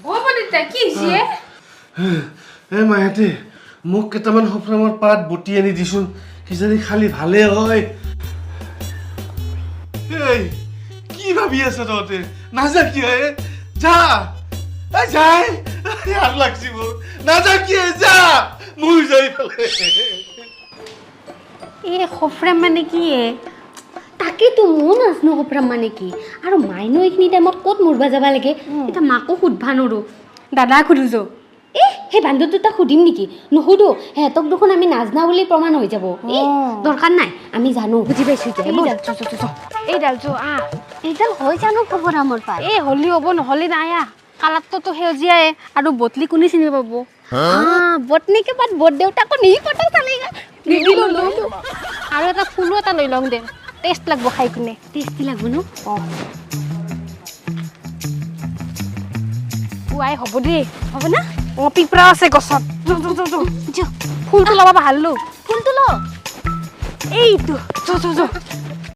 ও বনিতা কি হিয়ে মায়াতে মোক কেইটামান সফ্ৰামৰ পাত বটি আনি দিছোন কিজানি খালি ভালে হয় এই কি ভাবি আছ তহঁতে নাযা কি হয় যা যাই আর লাগছি মোৰ নাযা কি হয় যা মই যাই ফেলে এ সফ্ৰাম মানে কি তাকেতো ময়ো নাজনো সফ্ৰাম মানে কি আৰু মাইনো এইখিনি টাইমত ক'ত মৰবা যাবা লাগে এটা মাকো সুধবা নৰো দাদা সুধিছো সেই বান্ধৱটো তাক সুধিম নেকি নুসুধো সিহঁতক দেখোন আমি নাজনা বুলি প্ৰমাণ হৈ যাব দৰকাৰ নাই আমি জানো বুজি পাইছো এইডাল যো এইডাল হৈ জানো খবৰ আমাৰ পাই এই হলি হ'ব নহলে নাই কালাৰটো সেউজীয়াই আৰু বটলি কোনে চিনি পাব বটনিকে বাদ বট দেউতাকো নি ফটো চালেগা আৰু এটা ফুলো এটা লৈ লওঁ দে টেষ্ট লাগব খাই কিনে টেষ্টি লাগব ন আই হ'ব দেই হ'ব না পিঁপৰা আছে গছত ফুলটো ল'ব ভালো ফুলটো ল এইটো